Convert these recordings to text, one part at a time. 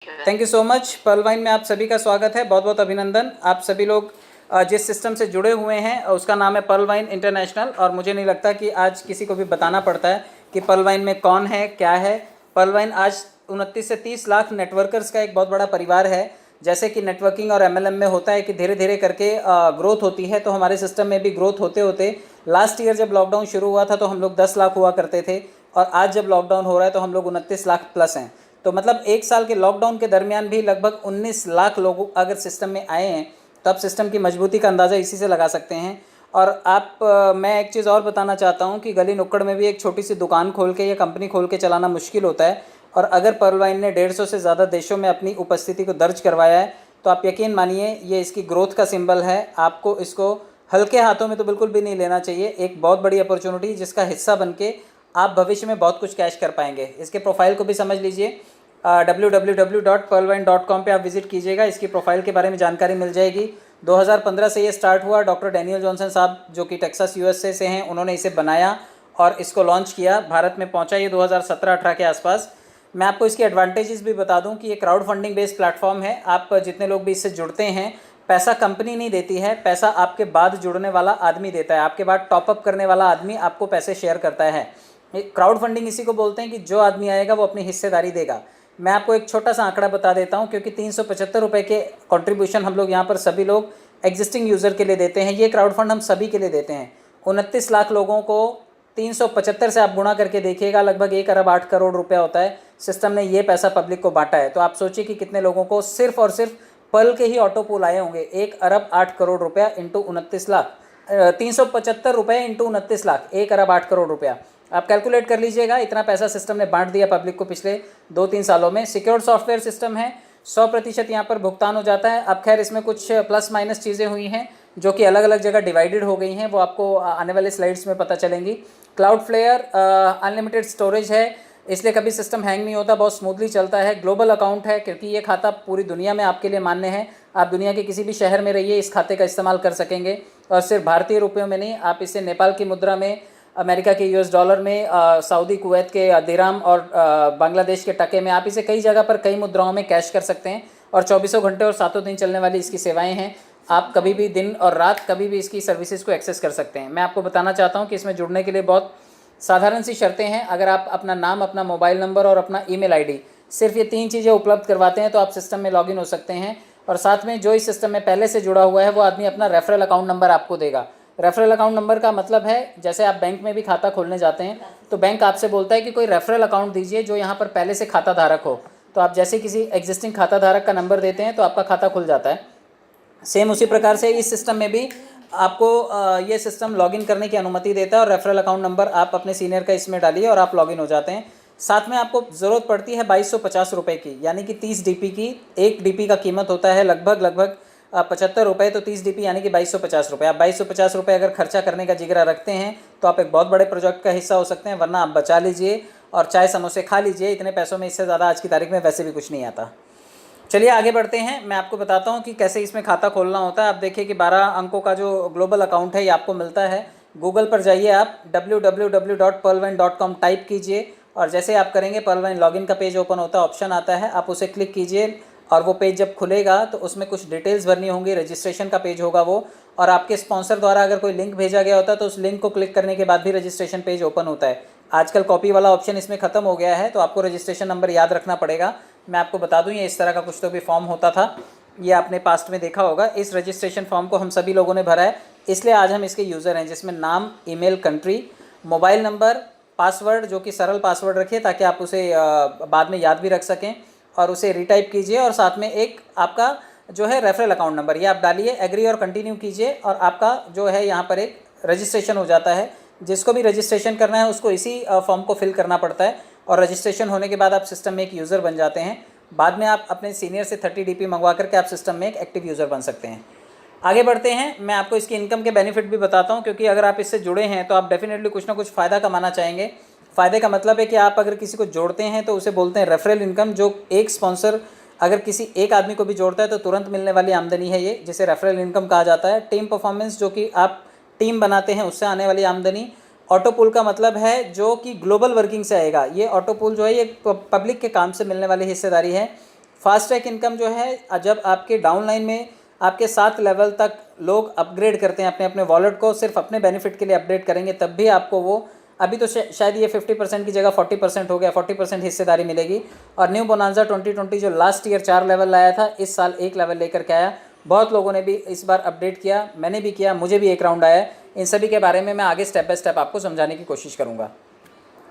Thank you so much. Pearl Wine में आप सभी का स्वागत है। बहुत बहुत अभिनंदन। आप सभी लोग जिस सिस्टम से जुड़े हुए हैं उसका नाम है पर्ल वाइन इंटरनेशनल, और मुझे नहीं लगता कि आज किसी को भी बताना पड़ता है कि पर्ल वाइन में कौन है, क्या है। पर्ल वाइन आज 29 से 30 लाख नेटवर्कर्स का एक बहुत बड़ा परिवार है। जैसे कि नेटवर्किंग और एमएलएम में होता है कि धीरे धीरे करके ग्रोथ होती है, तो हमारे सिस्टम में भी ग्रोथ होते होते लास्ट ईयर जब लॉकडाउन शुरू हुआ था तो हम लोग 10 लाख हुआ करते थे, और आज जब लॉकडाउन हो रहा है तो हम लोग 29 लाख प्लस हैं। तो मतलब एक साल के लॉकडाउन के दरमियान भी लगभग 19 लाख लोग अगर सिस्टम में आए हैं, तो आप सिस्टम की मजबूती का अंदाज़ा इसी से लगा सकते हैं। और मैं एक चीज़ और बताना चाहता हूँ कि गली नुक्कड़ में भी एक छोटी सी दुकान खोल के या कंपनी खोल के चलाना मुश्किल होता है, और अगर पर्ल वाइन ने 150 से ज़्यादा देशों में अपनी उपस्थिति को दर्ज करवाया है, तो आप यकीन मानिए ये इसकी ग्रोथ का सिंबल है। आपको इसको हल्के हाथों में तो बिल्कुल भी नहीं लेना चाहिए। एक बहुत बड़ी अपॉर्चुनिटी जिसका हिस्सा बन के आप भविष्य में बहुत कुछ कैश कर पाएंगे। इसके प्रोफाइल को भी समझ लीजिए। www.pearlwine.com पे आप विजिट कीजिएगा, इसकी प्रोफाइल के बारे में जानकारी मिल जाएगी। 2015 से ये स्टार्ट हुआ। डॉक्टर डैनियल जॉनसन साहब जो कि टेक्सास यूएसए से हैं, उन्होंने इसे बनाया और इसको लॉन्च किया। भारत में पहुंचा ये 2017-18 के आसपास। मैं आपको इसके एडवांटेजेस भी बता दूं कि ये क्राउड फंडिंग बेस्ड प्लेटफॉर्म है। आप जितने लोग भी इससे जुड़ते हैं, पैसा कंपनी नहीं देती है, पैसा आपके बाद जुड़ने वाला आदमी देता है। आपके बाद टॉपअप करने वाला आदमी आपको पैसे शेयर करता है। क्राउड फंडिंग इसी को बोलते हैं कि जो आदमी आएगा वो अपनी हिस्सेदारी देगा। मैं आपको एक छोटा सा आंकड़ा बता देता हूं, क्योंकि 375 रुपये के कंट्रीब्यूशन हम लोग यहाँ पर सभी लोग एग्जिस्टिंग यूज़र के लिए देते हैं। ये क्राउड फंड हम सभी के लिए देते हैं। 29 लाख लोगों को 375 से आप गुणा करके देखिएगा, लगभग 1 अरब 8 करोड़ रुपया होता है। सिस्टम ने ये पैसा पब्लिक को बांटा है। तो आप सोचिए कि कितने लोगों को सिर्फ और सिर्फ पल के ही ऑटो पोल आए होंगे। 1 अरब 8 करोड़ रुपया इंटू 29 लाख, 375 रुपये इंटू 29 लाख, 1 अरब 8 करोड़ रुपया। आप कैलकुलेट कर लीजिएगा, इतना पैसा सिस्टम ने बांट दिया पब्लिक को पिछले 2-3 सालों में। सिक्योर्ड सॉफ्टवेयर सिस्टम है, 100% यहाँ पर भुगतान हो जाता है। अब खैर इसमें कुछ प्लस माइनस चीज़ें हुई हैं जो कि अलग अलग जगह डिवाइडेड हो गई हैं, वो आपको आने वाले स्लाइड्स में पता चलेंगी। क्लाउडफ्लेयर अनलिमिटेड स्टोरेज है, इसलिए कभी सिस्टम हैंग नहीं होता, बहुत स्मूथली चलता है। ग्लोबल अकाउंट है, क्योंकि ये खाता पूरी दुनिया में आपके लिए मान्य है। आप दुनिया के किसी भी शहर में रहिए, इस खाते का इस्तेमाल कर सकेंगे। और सिर्फ भारतीय रुपयों में नहीं, आप इसे नेपाल की मुद्रा में, अमेरिका के यूएस डॉलर में, सऊदी कुवैत के दिराम और बांग्लादेश के टके में, आप इसे कई जगह पर कई मुद्राओं में कैश कर सकते हैं। और 24 घंटे और 7 दिन चलने वाली इसकी सेवाएं हैं। आप कभी भी दिन और रात कभी भी इसकी सर्विसेज को एक्सेस कर सकते हैं। मैं आपको बताना चाहता हूं कि इसमें जुड़ने के लिए बहुत साधारण सी शर्तें हैं। अगर आप अपना नाम, अपना मोबाइल नंबर और अपना ईमेल आईडी, सिर्फ ये 3 चीज़ें उपलब्ध करवाते हैं तो आप सिस्टम में लॉगिन हो सकते हैं। और साथ में जो इस सिस्टम में पहले से जुड़ा हुआ है वो आदमी अपना रेफरल अकाउंट नंबर आपको देगा। रेफरल अकाउंट नंबर का मतलब है, जैसे आप बैंक में भी खाता खोलने जाते हैं तो बैंक आपसे बोलता है कि कोई रेफरल अकाउंट दीजिए जो यहाँ पर पहले से खाता धारक हो। तो आप जैसे किसी एग्जिस्टिंग खाता धारक का नंबर देते हैं तो आपका खाता खुल जाता है। सेम उसी प्रकार से इस सिस्टम में भी आपको ये सिस्टम लॉगिन करने की अनुमति देता है, और रेफरल अकाउंट नंबर आप अपने सीनियर का इसमें डालिए और आप लॉगिन हो जाते हैं। साथ में आपको ज़रूरत पड़ती है 2250 रुपये की, यानी कि 30 डीपी की। एक डीपी का कीमत होता है लगभग 75 रुपये, तो 30 डीपी यानी कि 2250 रुपये। आप 2250 रुपये अगर खर्चा करने का जिगरा रखते हैं तो आप एक बहुत बड़े प्रोजेक्ट का हिस्सा हो सकते हैं, वरना आप बचा लीजिए और चाय समोसे खा लीजिए। इतने पैसों में इससे ज़्यादा आज की तारीख में वैसे भी कुछ नहीं आता। चलिए आगे बढ़ते हैं। मैं आपको बताता हूं कि कैसे इसमें खाता खोलना होता है। आप देखिए कि 12 अंकों का जो ग्लोबल अकाउंट है ये आपको मिलता है। गूगल पर जाइए, आप www.pearlwine.com टाइप कीजिए, और जैसे आप करेंगे पर्ल वाइन लॉगिन का पेज ओपन होता है, ऑप्शन आता है, आप उसे क्लिक कीजिए। और वो पेज जब खुलेगा तो उसमें कुछ डिटेल्स भरनी होंगी, रजिस्ट्रेशन का पेज होगा वो। और आपके स्पॉन्सर द्वारा अगर कोई लिंक भेजा गया होता है तो उस लिंक को क्लिक करने के बाद भी रजिस्ट्रेशन पेज ओपन होता है। आजकल कॉपी वाला ऑप्शन इसमें ख़त्म हो गया है, तो आपको रजिस्ट्रेशन नंबर याद रखना पड़ेगा। मैं आपको बता दूं, ये इस तरह का कुछ तो भी फॉर्म होता था, ये आपने पास्ट में देखा होगा। इस रजिस्ट्रेशन फॉर्म को हम सभी लोगों ने भरा है, इसलिए आज हम इसके यूज़र हैं, जिसमें नाम, email, country, mobile number, password, जो कि सरल पासवर्ड रखिए ताकि आप उसे बाद में याद भी रख सकें, और उसे रीटाइप कीजिए। और साथ में एक आपका जो है रेफरल अकाउंट नंबर, ये आप डालिए, एग्री और कंटिन्यू कीजिए, और आपका जो है यहाँ पर एक रजिस्ट्रेशन हो जाता है। जिसको भी रजिस्ट्रेशन करना है उसको इसी फॉर्म को फिल करना पड़ता है, और रजिस्ट्रेशन होने के बाद आप सिस्टम में एक यूज़र बन जाते हैं। बाद में आप अपने सीनियर से 30 डीपी मंगवा करके आप सिस्टम में एक एक्टिव यूज़र बन सकते हैं। आगे बढ़ते हैं। मैं आपको इसकी इनकम के बेनिफिट भी बताता हूं, क्योंकि अगर आप इससे जुड़े हैं तो आप डेफिनेटली कुछ ना कुछ फ़ायदा कमाना चाहेंगे। फ़ायदे का मतलब है कि आप अगर किसी को जोड़ते हैं तो उसे बोलते हैं रेफरल इनकम, जो एक स्पॉन्सर अगर किसी एक आदमी को भी जोड़ता है तो तुरंत मिलने वाली आमदनी है ये, जिसे रेफरल इनकम कहा जाता है। टीम परफॉर्मेंस, जो कि आप टीम बनाते हैं उससे आने वाली आमदनी। ऑटो पूल का मतलब है जो कि ग्लोबल वर्किंग से आएगा। ये ऑटो पूल जो है ये पब्लिक के काम से मिलने वाली हिस्सेदारी है। फास्ट ट्रैक इनकम जो है जब आपके डाउन लाइन में आपके 7 लेवल तक लोग अपग्रेड करते हैं अपने अपने वॉलेट को, सिर्फ अपने बेनिफिट के लिए अपडेट करेंगे, तब भी आपको वो अभी तो शायद ये 50% की जगह 40% हो गया, 40% हिस्सेदारी मिलेगी। और न्यू बोनांजा 2020 जो लास्ट ईयर 4 लेवल लाया था, इस साल 1 लेवल लेकर के आया। बहुत लोगों ने भी इस बार अपडेट किया, मैंने भी किया, मुझे भी 1 राउंड आया। इन सभी के बारे में मैं आगे स्टेप बाय स्टेप आपको समझाने की कोशिश करूँगा।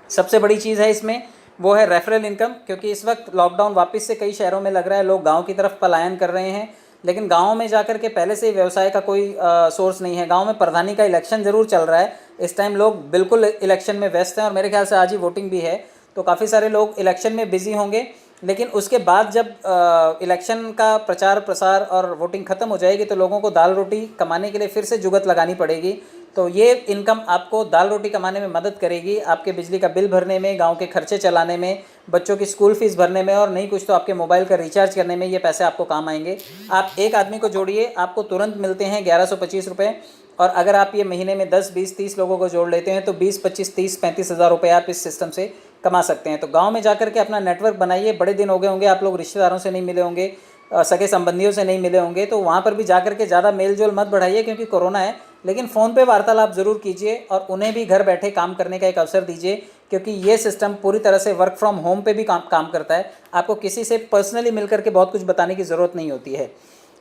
सबसे बड़ी चीज़ है इसमें वो है रेफरल इनकम, क्योंकि इस वक्त लॉकडाउन वापस से कई शहरों में लग रहा है, लोग गांव की तरफ पलायन कर रहे हैं, लेकिन गांव में जाकर के पहले से ही व्यवसाय का कोई सोर्स नहीं है। गांव में प्रधानी का इलेक्शन ज़रूर चल रहा है, इस टाइम लोग बिल्कुल इलेक्शन में व्यस्त हैं, और मेरे ख्याल से आज ही वोटिंग भी है, तो काफ़ी सारे लोग इलेक्शन में बिजी होंगे। लेकिन उसके बाद जब इलेक्शन का प्रचार प्रसार और वोटिंग ख़त्म हो जाएगी तो लोगों को दाल रोटी कमाने के लिए फिर से जुगत लगानी पड़ेगी। तो ये इनकम आपको दाल रोटी कमाने में मदद करेगी, आपके बिजली का बिल भरने में, गांव के खर्चे चलाने में, बच्चों की स्कूल फीस भरने में, और नहीं कुछ तो आपके मोबाइल का रिचार्ज करने में ये पैसे आपको काम आएंगे। आप एक आदमी को जोड़िए, आपको तुरंत मिलते हैं 1125 रुपये, और अगर आप ये महीने में 10, 20, 30 लोगों को जोड़ लेते हैं तो 20, 25, 30, 35 हज़ार रुपये आप इस सिस्टम से कमा सकते हैं। तो गांव में जाकर के अपना नेटवर्क बनाइए। बड़े दिन हो गए होंगे, आप लोग रिश्तेदारों से नहीं मिले होंगे, सगे संबंधियों से नहीं मिले होंगे, तो वहाँ पर भी जाकर के ज़्यादा मेल जोल मत बढ़ाइए क्योंकि कोरोना है, लेकिन फ़ोन पे वार्तालाप ज़रूर कीजिए और उन्हें भी घर बैठे काम करने का एक अवसर दीजिए, क्योंकि ये सिस्टम पूरी तरह से वर्क फ्रॉम होम पे भी काम करता है। आपको किसी से पर्सनली मिल करके बहुत कुछ बताने की ज़रूरत नहीं होती है।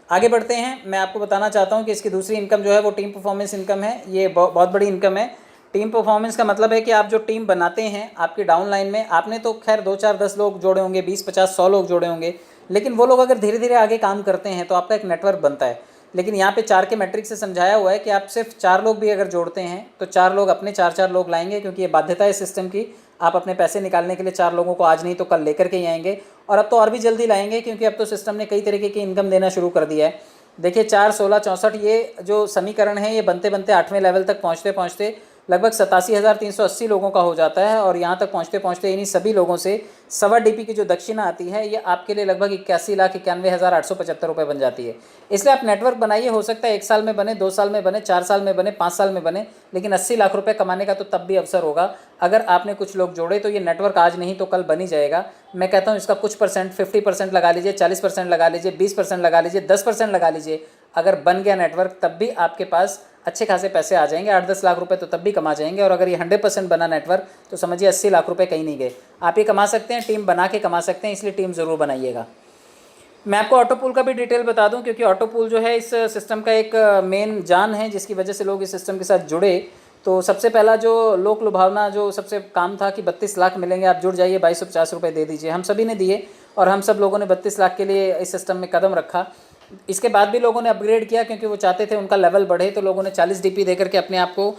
आगे बढ़ते हैं। मैं आपको बताना चाहता हूँ कि इसकी दूसरी इनकम जो है वो टीम परफॉर्मेंस इनकम है। ये बहुत बड़ी इनकम है। टीम परफॉर्मेंस का मतलब है कि आप जो टीम बनाते हैं आपकी डाउन लाइन में, आपने तो खैर 2, 4, 10 लोग जोड़े होंगे, 20, 50, 100 लोग जोड़े होंगे, लेकिन वो लोग अगर धीरे धीरे आगे काम करते हैं तो आपका एक नेटवर्क बनता है। लेकिन यहाँ पे 4 के मैट्रिक से समझाया हुआ है कि आप सिर्फ 4 लोग भी अगर जोड़ते हैं तो 4 लोग अपने 4-4 लोग लाएंगे, क्योंकि ये बाध्यता है सिस्टम की। आप अपने पैसे निकालने के लिए 4 लोगों को आज नहीं तो कल लेकर के ही आएंगे, और अब तो और भी जल्दी लाएंगे क्योंकि अब तो सिस्टम ने कई तरीके की इनकम देना शुरू कर दिया है। देखिए 4, 16, 64 ये जो समीकरण है ये बनते बनते 8वें लेवल तक पहुँचते पहुँचते लगभग 87,380 लोगों का हो जाता है, और यहाँ तक पहुँचते पहुँचते इन्हीं सभी लोगों से सवा DP की जो दक्षिणा आती है ये आपके लिए लगभग 81,91,875 रुपये बन जाती है। इसलिए आप नेटवर्क बनाइए। हो सकता है 1 साल में बने, 2 साल में बने, 4 साल में बने, 5 साल में बने, लेकिन 80 लाख रुपये कमाने का तो तब भी अवसर होगा अगर आपने कुछ लोग जोड़े। तो ये नेटवर्क आज नहीं तो कल बन ही जाएगा। मैं कहता हूँ इसका कुछ परसेंट 50% लगा लीजिए, 40% लगा लीजिए, 20% लगा लीजिए, 10% लगा लीजिए। अगर बन गया नेटवर्क तब भी आपके पास अच्छे खासे पैसे आ जाएंगे, 8-10 लाख रुपए तो तब भी कमा जाएंगे। और अगर ये 100% बना नेटवर्क तो समझिए 80 लाख रुपए कहीं नहीं गए। आप ये कमा सकते हैं, टीम बना के कमा सकते हैं, इसलिए टीम ज़रूर बनाइएगा। मैं आपको ऑटो पूल का भी डिटेल बता दूं, क्योंकि ऑटो पूल जो है इस सिस्टम का एक मेन जान है जिसकी वजह से लोग इस सिस्टम के साथ जुड़े। तो सबसे पहला जो लोक लुभावना जो सबसे काम था कि 32 लाख मिलेंगे, आप जुड़ जाइए, 2250 रुपये दे दीजिए। हम सभी ने दिए और हम सब लोगों ने 32 लाख के लिए इस सिस्टम में कदम रखा। इसके बाद भी लोगों ने अपग्रेड किया क्योंकि वो चाहते थे उनका लेवल बढ़े, तो लोगों ने 40 DP दे करके अपने आप को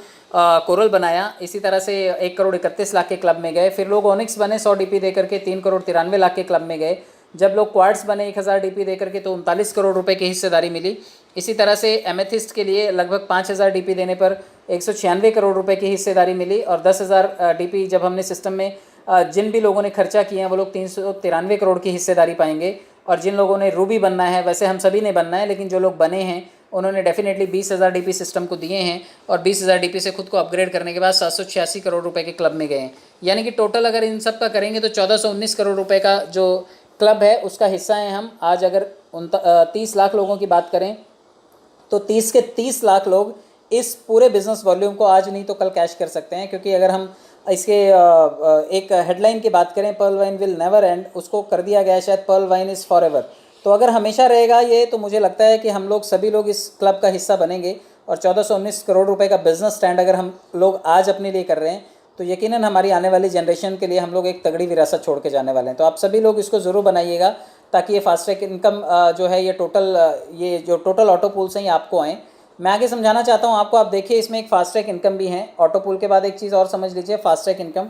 कोरल बनाया। इसी तरह से 1 करोड़ 31 लाख के क्लब में गए। फिर लोग ओनिक्स बने 100 DP दे करके 3 करोड़ 93 लाख के क्लब में गए। जब लोग क्वार्ट्स बने 1000 DP दे करके तो 39 करोड़ रुपए की हिस्सेदारी मिली। इसी तरह से एमेथिस्ट के लिए लगभग 5000 DP देने पर 196 करोड़ रुपए की हिस्सेदारी मिली। और 10,000 DP जब हमने सिस्टम में जिन भी लोगों ने खर्चा किए हैं वो लोग 393 करोड़ की हिस्सेदारी पाएंगे। और जिन लोगों ने रूबी बनना है, वैसे हम सभी ने बनना है, लेकिन जो लोग बने हैं उन्होंने डेफिनेटली 20,000 DP सिस्टम को दिए हैं, और 20,000 DP से खुद को अपग्रेड करने के बाद 786 करोड़ रुपए के क्लब में गए हैं। यानी कि टोटल अगर इन सब का करेंगे तो 1419 करोड़ रुपए का जो क्लब है उसका हिस्सा है हम। आज अगर 30 लाख लोगों की बात करें तो 30 के 30 लाख लोग इस पूरे बिजनेस वॉल्यूम को आज नहीं तो कल कैश कर सकते हैं। क्योंकि अगर हम इसके एक हेडलाइन की बात करें, Pearl Wine will never end, उसको कर दिया गया है शायद Pearl Wine is forever. तो अगर हमेशा रहेगा ये, तो मुझे लगता है कि हम लोग सभी लोग इस क्लब का हिस्सा बनेंगे। और 1419 करोड़ रुपए का बिजनेस स्टैंड अगर हम लोग आज अपने लिए कर रहे हैं तो यकीनन हमारी आने वाली जनरेशन के लिए हम लोग एक तगड़ी विरासत छोड़ के जाने वाले हैं। तो आप सभी लोग इसको ज़रूर बनाइएगा ताकि ये फास्ट ट्रैक इनकम जो है ये जो टोटल ऑटो पूल्स हैं ये आपको आएँ। मैं आगे समझाना चाहता हूँ आपको। आप देखिए इसमें एक फास्ट ट्रैक इनकम भी है। ऑटो पूल के बाद एक चीज़ और समझ लीजिए, फास्ट ट्रैक इनकम,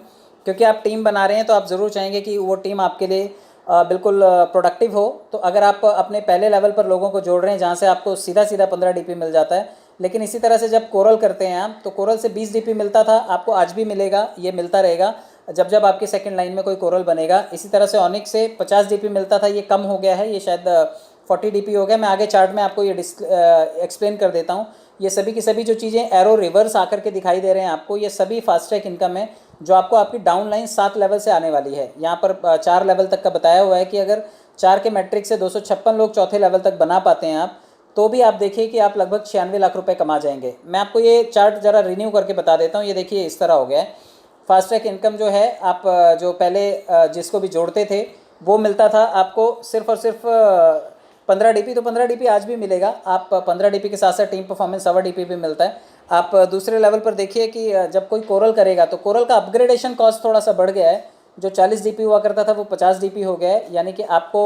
क्योंकि आप टीम बना रहे हैं तो आप ज़रूर चाहेंगे कि वो टीम आपके लिए बिल्कुल प्रोडक्टिव हो। तो अगर आप अपने पहले लेवल पर लोगों को जोड़ रहे हैं जहाँ से आपको सीधा 15 DP मिल जाता है, लेकिन इसी तरह से जब कोरल करते हैं आप, तो कोरल से 20 DP मिलता था, आपको आज भी मिलेगा, ये मिलता रहेगा जब जब आपकी सेकंड लाइन में कोई कोरल बनेगा। इसी तरह से ऑनिक्स से 50 DP मिलता था, ये कम हो गया है, ये शायद 40 DP हो गया। मैं आगे चार्ट में आपको ये एक्सप्लेन कर देता हूँ। ये सभी की सभी जो चीज़ें एरो रिवर्स आकर के दिखाई दे रहे हैं आपको, ये सभी फास्ट ट्रैक इनकम है जो आपको आपकी डाउन लाइन 7 लेवल से आने वाली है। यहाँ पर 4 लेवल तक का बताया हुआ है कि अगर 4 के मैट्रिक से 256 लोग चौथे लेवल तक बना पाते हैं आप, तो भी आप देखिए कि आप लगभग 96 लाख रुपए कमा जाएंगे। मैं आपको ये चार्ट ज़रा रिन्यू करके बता देता हूँ। ये देखिए इस तरह हो गया है। फास्ट ट्रैक इनकम जो है, आप जो पहले जिसको भी जोड़ते थे वो मिलता था आपको सिर्फ और सिर्फ 15 DP। तो 15 DP आज भी मिलेगा। आप 15 DP के साथ साथ टीम परफॉर्मेंस 1.25 DP भी मिलता है। आप दूसरे लेवल पर देखिए कि जब कोई कोरल करेगा तो कोरल का अपग्रेडेशन कॉस्ट थोड़ा सा बढ़ गया है। जो 40 DP हुआ करता था वो 50 DP हो गया है, यानी कि आपको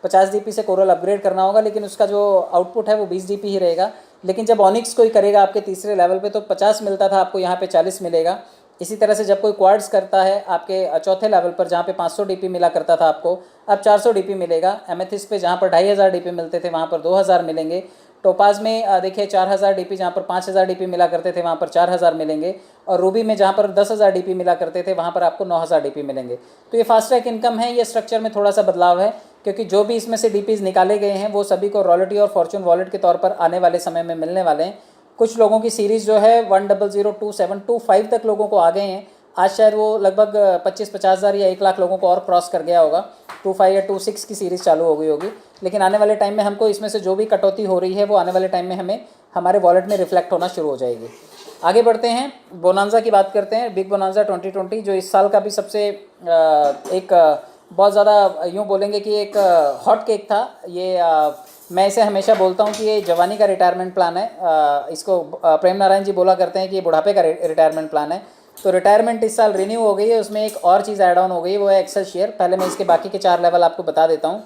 50 DP से कोरल अपग्रेड करना होगा, लेकिन उसका जो आउटपुट है वो 20 DP ही रहेगा। लेकिन जब ऑनिक्स कोई करेगा आपके तीसरे लेवल पे तो 50 मिलता था, आपको यहाँ पे 40 मिलेगा। इसी तरह से जब कोई क्वाड्स करता है आपके चौथे लेवल पर, जहाँ पे 500 DP मिला करता था आपको, अब 400 DP मिलेगा। एमेथिस्ट पे जहाँ पर 2500 DP मिलते थे वहाँ पर 2000 मिलेंगे। टोपाज में देखिए 4000 DP, जहाँ पर 5000 DP मिला करते थे वहाँ पर 4000 मिलेंगे। और रूबी में जहाँ पर 10,000 DP मिला करते थे वहाँ पर आपको 9,000 DP मिलेंगे। तो ये फास्ट ट्रैक इनकम है, ये स्ट्रक्चर में थोड़ा सा बदलाव है, क्योंकि जो भी इसमें से DPs निकाले गए हैं वो सभी को रॉयल्टी और फॉर्चून वॉलेट के तौर पर आने वाले समय में मिलने वाले हैं। कुछ लोगों की सीरीज़ जो है 1002725 तक लोगों को आ गए हैं। आज शायद वो लगभग 25-50 हज़ार या 1 लाख लोगों को और क्रॉस कर गया होगा। 25 या 26 की सीरीज़ चालू हो गई होगी। लेकिन आने वाले टाइम में हमको इसमें से जो भी कटौती हो रही है वो आने वाले टाइम में हमें हमारे वॉलेट में रिफ्लेक्ट होना शुरू हो जाएगी। आगे बढ़ते हैं, बोनांजा की बात करते हैं। बिग बोनांजा 2020 जो इस साल का भी सबसे एक बहुत ज़्यादा यूँ बोलेंगे कि एक हॉट केक था। ये मैं इसे हमेशा बोलता हूँ कि ये जवानी का रिटायरमेंट प्लान है। इसको प्रेम नारायण जी बोला करते हैं कि ये बुढ़ापे का रिटायरमेंट प्लान है। तो रिटायरमेंट इस साल रिन्यू हो गई है, उसमें एक और चीज़ ऐड ऑन हो गई है, वो है एक्सेल शेयर। पहले मैं इसके बाकी के 4 लेवल आपको बता देता हूँ।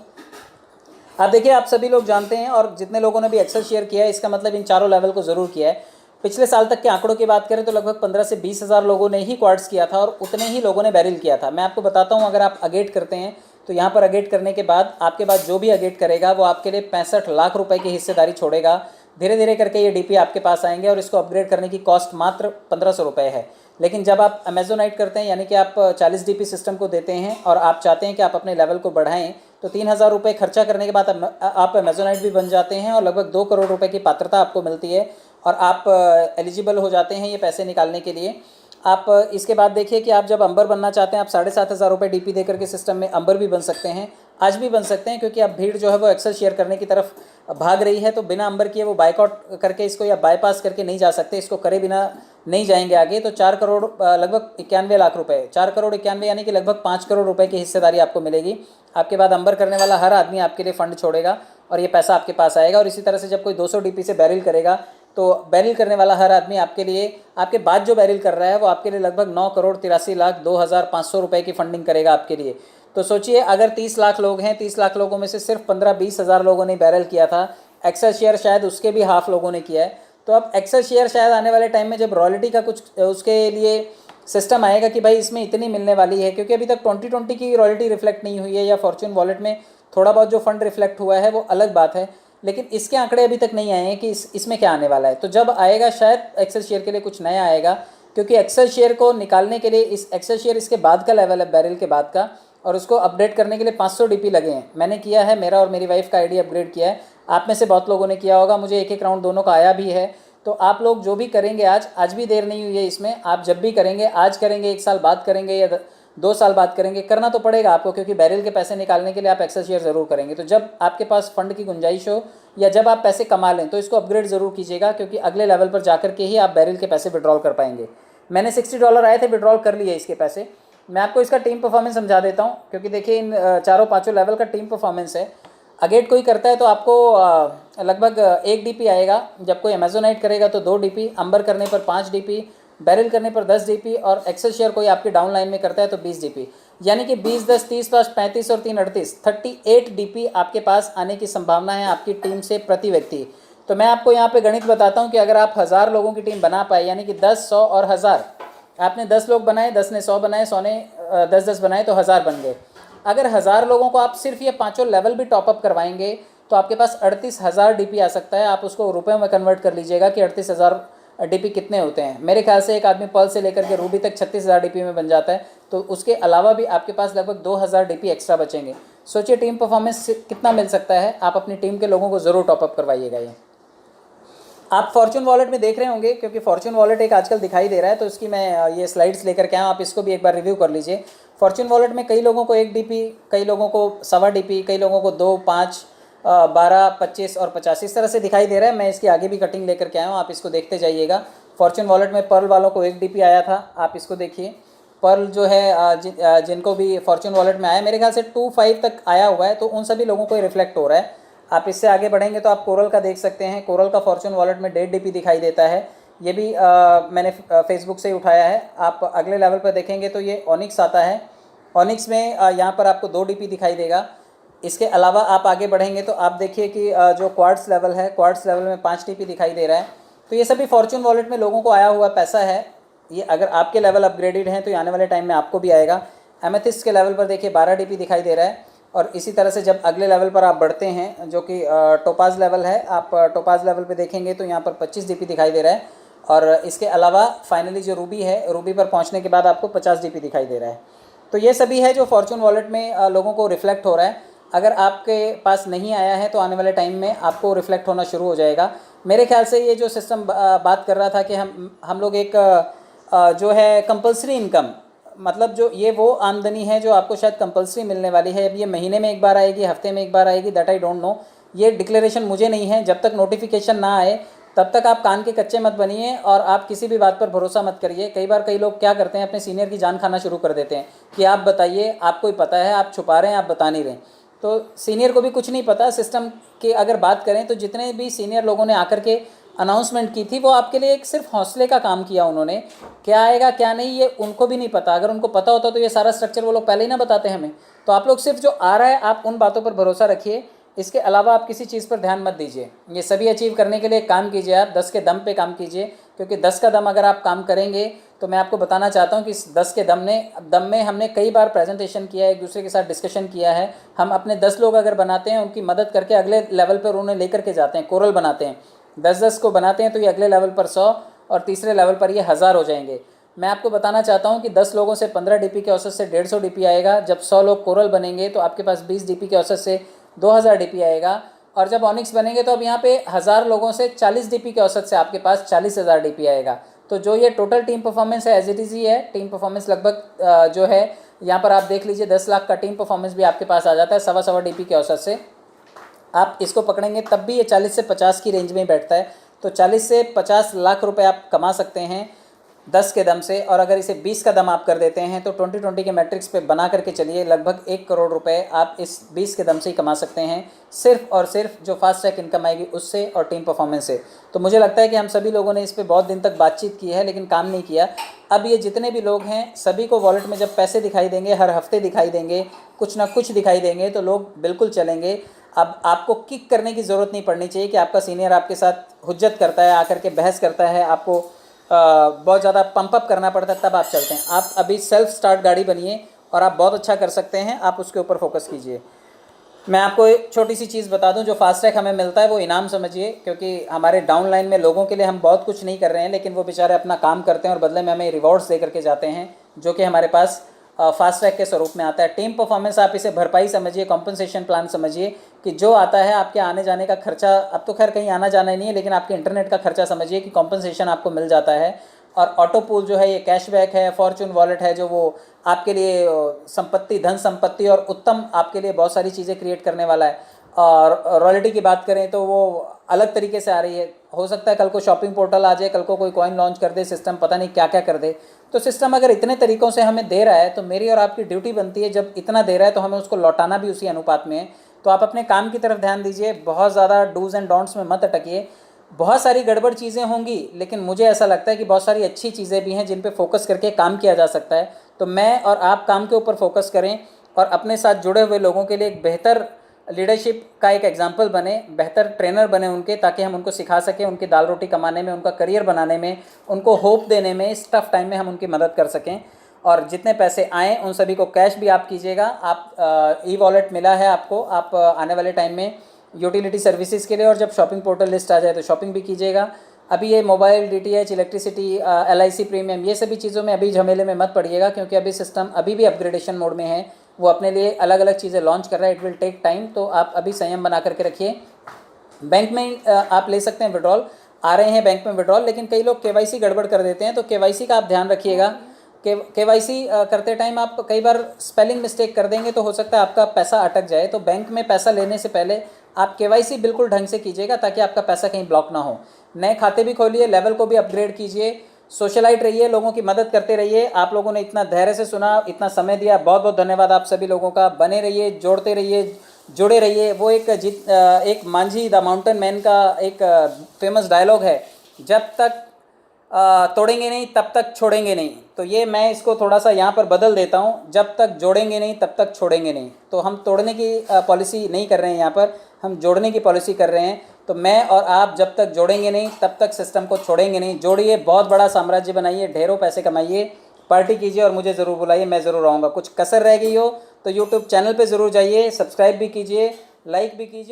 आप देखिए, आप सभी लोग जानते हैं और जितने लोगों ने भी एक्सेल शेयर किया है इसका मतलब इन चारों लेवल को ज़रूर किया है। पिछले साल तक के आंकड़ों की बात करें तो लगभग 15 से 20 हज़ार लोगों ने ही क्वार्ट्स किया था और उतने ही लोगों ने बैरिल किया था। मैं आपको बताता हूँ, अगर आप अगेट करते हैं तो यहाँ पर अगेट करने के बाद आपके बाद जो भी अगेट करेगा वो आपके लिए 65 लाख रुपए की हिस्सेदारी छोड़ेगा। धीरे धीरे करके ये DP आपके पास आएंगे और इसको अपग्रेड करने की कॉस्ट मात्र 1500 रुपये है। लेकिन जब आप अमेजोनाइट करते हैं, यानी कि आप 40 DP सिस्टम को देते हैं और आप चाहते हैं कि आप अपने लेवल को बढ़ाएं, तो 3000 रुपये खर्चा करने के बाद आप अमेजोनाइट भी बन जाते हैं और लगभग 2 करोड़ रुपए की पात्रता आपको मिलती है और आप एलिजिबल हो जाते हैं ये पैसे निकालने के लिए। आप इसके बाद देखिए कि आप जब अंबर बनना चाहते हैं, आप 7500 रुपये DP देकर के सिस्टम में अंबर भी बन सकते हैं। आज भी बन सकते हैं, क्योंकि अब भीड़ जो है वो एक्सेल शेयर करने की तरफ भाग रही है। तो बिना अंबर किए वो बाइकआउट करके इसको या बाईपास करके नहीं जा सकते, इसको करे बिना नहीं जाएंगे आगे। तो 4 करोड़ लगभग 91 लाख रुपए, 4 करोड़ 91 यानी कि लगभग 5 करोड़ रुपए की हिस्सेदारी आपको मिलेगी। आपके बाद अंबर करने वाला हर आदमी आपके लिए फंड छोड़ेगा और ये पैसा आपके पास आएगा। और इसी तरह से जब कोई 200 DP से बैरिल करेगा तो बैरिल करने वाला हर आदमी आपके लिए, आपके बाद जो बैरिल कर रहा है वो आपके लिए लगभग 9 करोड़ 83 लाख 2500 रुपये की फंडिंग करेगा आपके लिए। तो सोचिए, अगर 30 लाख लोग हैं, 30 लाख लोगों में से सिर्फ 15-20 हज़ार लोगों ने बैरल किया था। एक्सेल शेयर शायद उसके भी हाफ लोगों ने किया है। तो अब एक्सेल शेयर शायद आने वाले टाइम में जब रॉयल्टी का कुछ उसके लिए सिस्टम आएगा कि भाई इसमें इतनी मिलने वाली है, क्योंकि अभी तक 2020 की रॉयल्टी रिफ्लेक्ट नहीं हुई है, या फॉर्चून वॉलेट में थोड़ा बहुत जो फंड रिफ्लेक्ट हुआ है वो अलग बात है, लेकिन इसके आंकड़े अभी तक नहीं आए हैं कि इसमें क्या आने वाला है। तो जब आएगा शायद एक्सेल शेयर के लिए कुछ नया आएगा, क्योंकि एक्सेल शेयर को निकालने के लिए इस एक्सेल शेयर इसके बाद का लेवल है, बैरल के बाद का, और उसको अपडेट करने के लिए 500 DP लगे हैं। मैंने किया है, मेरा और मेरी वाइफ का ID अपग्रेड किया है। आप में से बहुत लोगों ने किया होगा, मुझे एक राउंड दोनों का आया भी है। तो आप लोग जो भी करेंगे, आज भी देर नहीं हुई है इसमें, आप जब भी करेंगे, आज करेंगे, 1 साल बाद करेंगे या 2 साल बाद करेंगे, करना तो पड़ेगा आपको, क्योंकि बैरल के पैसे निकालने के लिए आप एक्सेल शेयर ज़रूर करेंगे। तो जब आपके पास फंड की गुंजाइश हो या जब आप पैसे कमा लें तो इसको अपग्रेड ज़रूर कीजिएगा, क्योंकि अगले लेवल पर जाकर के ही आप बैरल के पैसे विड्रॉल कर पाएंगे। मैंने $60 आए थे, विड्रॉल कर लिए इसके पैसे। मैं आपको इसका टीम परफॉर्मेंस समझा देता हूँ, क्योंकि देखिए इन 4-5 लेवल का टीम परफॉर्मेंस है। अगेट कोई करता है तो आपको लगभग 1 DP आएगा। जब कोई अमेजोनाइट करेगा तो 2 DP, अंबर करने पर 5 DP, बैरल करने पर 10 DP, और एक्सेल शेयर कोई आपकी डाउन लाइन में करता है तो 20 DP। यानी कि 20, 10, 30, 35 और 3, 38 DP आपके पास आने की संभावना है आपकी टीम से प्रति व्यक्ति। तो मैं आपको यहाँ पे गणित बताता हूँ कि अगर आप 1000 लोगों की टीम बना पाए, यानी कि 10, 100 और 1000, आपने 10 लोग बनाए, 10 ने 100 बनाए, 100 ने 10-10 बनाए, तो 1000 बन गए। अगर 1000 लोगों को आप सिर्फ ये 5 लेवल भी टॉपअप करवाएंगे तो आपके पास 38,000 DP आ सकता है। आप उसको रुपए में कन्वर्ट कर लीजिएगा कि 38,000 DP कितने होते हैं। मेरे ख्याल से एक आदमी पर्ल से लेकर के रूबी तक 36,000 DP में बन जाता है। तो उसके अलावा भी आपके पास लगभग 2000 DP एक्स्ट्रा बचेंगे। सोचिए टीम परफॉर्मेंस कितना मिल सकता है। आप अपनी टीम के लोगों को ज़रूर टॉपअप करवाइएगा। ये आप फॉर्चून वॉलेट में देख रहे होंगे, क्योंकि फॉर्चून वॉलेट एक आजकल दिखाई दे रहा है, तो उसकी मैं ये स्लाइड्स लेकर के आया, आप इसको भी एक बार रिव्यू कर लीजिए। फॉर्च्यून वॉलेट में कई लोगों को 1 DP, कई लोगों को 1.25 DP, कई लोगों को 2, 5, 12, 25 और 50 इस तरह से दिखाई दे रहा है। मैं इसकी आगे भी कटिंग लेकर के आया हूँ, आप इसको देखते जाइएगा। फॉर्च्यून वॉलेट में पर्ल वालों को 1 DP आया था, आप इसको देखिए। पर्ल जो है जिनको भी फॉर्च्यून वॉलेट में आया, मेरे ख्याल से 2.5 तक आया हुआ है, तो उन सभी लोगों को रिफ्लेक्ट हो रहा है। आप इससे आगे बढ़ेंगे तो आप कोरल का देख सकते हैं। कोरल का फॉर्च्यून वॉलेट में 1.5 DP दिखाई देता है, ये भी मैंने फेसबुक से ही उठाया है। आप अगले लेवल पर देखेंगे तो ये ऑनिक्स आता है। ऑनिक्स में यहाँ पर आपको 2 DP दिखाई देगा। इसके अलावा आप आगे बढ़ेंगे तो आप देखिए कि जो क्वार्ट्स लेवल है, क्वार्ट्स लेवल में 5 DP दिखाई दे रहा है। तो ये सभी फॉर्च्यून वॉलेट में लोगों को आया हुआ पैसा है। ये अगर आपके लेवल अपग्रेडेड हैं तो ये आने वाले टाइम में आपको भी आएगा। एमेथिस्ट के लेवल पर देखिए 12 DP दिखाई दे रहा है। और इसी तरह से जब अगले लेवल पर आप बढ़ते हैं जो कि टोपाज लेवल है, आप टोपाज लेवल पे देखेंगे तो यहाँ पर 25 DP दिखाई दे रहा है। और इसके अलावा फाइनली जो रूबी है, रूबी पर पहुँचने के बाद आपको 50 DP दिखाई दे रहा है। तो ये सभी है जो फॉर्च्यून वॉलेट में लोगों को रिफ्लेक्ट हो रहा है। अगर आपके पास नहीं आया है तो आने वाले टाइम में आपको रिफ्लेक्ट होना शुरू हो जाएगा। मेरे ख्याल से ये जो सिस्टम बात कर रहा था कि हम लोग एक जो है कंपल्सरी इनकम, मतलब जो ये वो आमदनी है जो आपको शायद कंपल्सरी मिलने वाली है। अब ये महीने में एक बार आएगी, हफ्ते में एक बार आएगी, दैट आई डोंट नो। ये डिक्लेरेशन मुझे नहीं है। जब तक नोटिफिकेशन ना आए तब तक आप कान के कच्चे मत बनिए और आप किसी भी बात पर भरोसा मत करिए। कई लोग क्या करते हैं, अपने सीनियर की जान खाना शुरू कर देते हैं कि आप बताइए, आपको ही पता है, आप छुपा रहे हैं, आप बता नहीं रहे। तो सीनियर को भी कुछ नहीं पता सिस्टम की। अगर बात करें तो जितने भी सीनियर लोगों ने आकर के अनाउंसमेंट की थी वो आपके लिए एक सिर्फ हौसले का काम किया उन्होंने। क्या आएगा क्या नहीं ये उनको भी नहीं पता। अगर उनको पता होता तो ये सारा स्ट्रक्चर वो लोग पहले ही ना बताते हमें। तो आप लोग सिर्फ जो आ रहा है आप उन बातों पर भरोसा रखिए, इसके अलावा आप किसी चीज़ पर ध्यान मत दीजिए। ये सभी अचीव करने के लिए काम कीजिए, आप 10 के दम पे काम कीजिए, क्योंकि 10 का दम अगर आप काम करेंगे तो मैं आपको बताना चाहता हूँ कि इस 10 के दम में हमने कई बार प्रेजेंटेशन किया है, एक दूसरे के साथ डिस्कशन किया है। हम अपने 10 लोग अगर बनाते हैं, उनकी मदद करके अगले लेवल पर उन्हें लेकर के जाते हैं, कोरल बनाते हैं, 10-10 को बनाते हैं, तो ये अगले लेवल पर 100 और तीसरे लेवल पर ये 1000 हो जाएंगे। मैं आपको बताना चाहता हूँ कि 10 लोगों से 15 DP के औसत से 150 DP आएगा। जब 100 लोग कोरल बनेंगे तो आपके पास 20 DP के औसत से 2000 DP आएगा। और जब ऑनिक्स बनेंगे तो अब यहाँ पे 1000 लोगों से 40 DP के औसत से आपके पास 40,000 DP आएगा। तो जो ये टोटल टीम परफॉर्मेंस है एज इट इज़ ही है। टीम परफॉर्मेंस लगभग जो है यहाँ पर आप देख लीजिए 10 लाख का टीम परफॉर्मेंस भी आपके पास आ जाता है 1.25 DP के औसत से। आप इसको पकड़ेंगे तब भी ये 40 से 50 की रेंज में बैठता है। तो 40 से 50 लाख रुपए आप कमा सकते हैं 10 के दम से। और अगर इसे 20 का दम आप कर देते हैं तो 2020 के मैट्रिक्स पे बना करके चलिए, लगभग 1 करोड़ रुपए आप इस 20 के दम से ही कमा सकते हैं, सिर्फ और सिर्फ जो फास्ट ट्रैक इनकम आएगी उससे और टीम परफॉर्मेंस से। तो मुझे लगता है कि हम सभी लोगों ने इस पर बहुत दिन तक बातचीत की है लेकिन काम नहीं किया। अब ये जितने भी लोग हैं सभी को वॉलेट में जब पैसे दिखाई देंगे, हर हफ्ते दिखाई देंगे, कुछ ना कुछ दिखाई देंगे, तो लोग बिल्कुल चलेंगे। अब आपको किक करने की ज़रूरत नहीं पड़नी चाहिए कि आपका सीनियर आपके साथ हुज्जत करता है, आकर के बहस करता है, आपको बहुत ज़्यादा पंप अप करना पड़ता है तब आप चलते हैं। आप अभी सेल्फ स्टार्ट गाड़ी बनिए और आप बहुत अच्छा कर सकते हैं, आप उसके ऊपर फोकस कीजिए। मैं आपको एक छोटी सी चीज़ बता दूं, जो फास्ट ट्रैक हमें मिलता है वो इनाम समझिए, क्योंकि हमारे डाउन लाइन में लोगों के लिए हम बहुत कुछ नहीं कर रहे हैं लेकिन वो बेचारे अपना काम करते हैं और बदले में हमें रिवॉर्ड्स दे करके जाते हैं, जो कि हमारे पास फास्ट ट्रैक के स्वरूप में आता है। टीम परफॉर्मेंस आप इसे भरपाई समझिए, कॉम्पनसेशन प्लान समझिए कि जो आता है आपके आने जाने का खर्चा, अब तो खैर कहीं आना जाना ही नहीं है, लेकिन आपके इंटरनेट का खर्चा समझिए कि कॉम्पनसेशन आपको मिल जाता है। और ऑटो पूल जो है ये कैशबैक है, फॉर्च्यून वॉलेट है जो वो आपके लिए संपत्ति, धन संपत्ति और उत्तम आपके लिए बहुत सारी चीज़ें क्रिएट करने वाला है। और रॉयल्टी की बात करें तो वो अलग तरीके से आ रही है। हो सकता है कल को शॉपिंग पोर्टल आ जाए, कल को कोई कॉइन लॉन्च कर दे, सिस्टम पता नहीं क्या क्या कर दे। तो सिस्टम अगर इतने तरीक़ों से हमें दे रहा है तो मेरी और आपकी ड्यूटी बनती है, जब इतना दे रहा है तो हमें उसको लौटाना भी उसी अनुपात में है। तो आप अपने काम की तरफ ध्यान दीजिए, बहुत ज़्यादा डूज़ एंड डोंट्स में मत अटकिए। बहुत सारी गड़बड़ चीज़ें होंगी लेकिन मुझे ऐसा लगता है कि बहुत सारी अच्छी चीज़ें भी हैं जिन पे फोकस करके काम किया जा सकता है। तो मैं और आप काम के ऊपर फोकस करें और अपने साथ जुड़े हुए लोगों के लिए एक बेहतर लीडरशिप का एक एग्जाम्पल बने, बेहतर ट्रेनर बने उनके, ताकि हम उनको सिखा सकें, उनकी दाल रोटी कमाने में, उनका करियर बनाने में, उनको होप देने में, इस टफ टाइम में हम उनकी मदद कर सकें। और जितने पैसे आएँ उन सभी को कैश भी आप कीजिएगा। आप ई वॉलेट मिला है आपको, आप आने वाले टाइम में यूटिलिटी सर्विसेज के लिए, और जब शॉपिंग पोर्टल लिस्ट आ जाए तो शॉपिंग भी कीजिएगा। अभी ये mobile, DTH, electricity, LIC premium, ये सभी चीज़ों में अभी झमेले में मत पड़िएगा, क्योंकि अभी सिस्टम अभी भी अपग्रेडेशन मोड में है। वो अपने लिए अलग अलग चीज़ें लॉन्च कर रहा है, इट विल टेक टाइम। तो आप अभी संयम बना करके रखिए। बैंक में आप ले सकते हैं विड्रॉल, आ रहे हैं बैंक में विड्रॉल, लेकिन कई लोग KYC गड़बड़ कर देते हैं, तो KYC का आप ध्यान रखिएगा। केवाईसी करते टाइम आप कई बार स्पेलिंग मिस्टेक कर देंगे तो हो सकता है आपका पैसा अटक जाए। तो बैंक में पैसा लेने से पहले आप केवाईसी बिल्कुल ढंग से कीजिएगा ताकि आपका पैसा कहीं ब्लॉक ना हो। नए खाते भी खोलिए, लेवल को भी अपग्रेड कीजिए, सोशलाइट रहिए, लोगों की मदद करते रहिए। आप लोगों ने इतना धैर्य से सुना, इतना समय दिया, बहुत बहुत धन्यवाद आप सभी लोगों का। बने रहिए, जोड़ते रहिए, जुड़े रहिए। वो एक मांझी द माउंटेन मैन का एक फेमस डायलॉग है, जब तक तोड़ेंगे नहीं तब तक छोड़ेंगे नहीं। तो ये मैं इसको थोड़ा सा यहाँ पर बदल देता हूँ, जब तक जोड़ेंगे नहीं तब तक छोड़ेंगे नहीं। तो हम तोड़ने की पॉलिसी नहीं कर रहे हैं यहाँ पर, हम जोड़ने की पॉलिसी कर रहे हैं। तो मैं और आप जब तक जोड़ेंगे नहीं तब तक सिस्टम को छोड़ेंगे नहीं। जोड़िए, बहुत बड़ा साम्राज्य बनाइए, ढेरों पैसे कमाइए, पार्टी कीजिए और मुझे ज़रूर बुलाइए, मैं ज़रूर आऊँगा। कुछ कसर रह गई हो तो यूट्यूब चैनल पर ज़रूर जाइए, सब्सक्राइब भी कीजिए, लाइक भी कीजिए।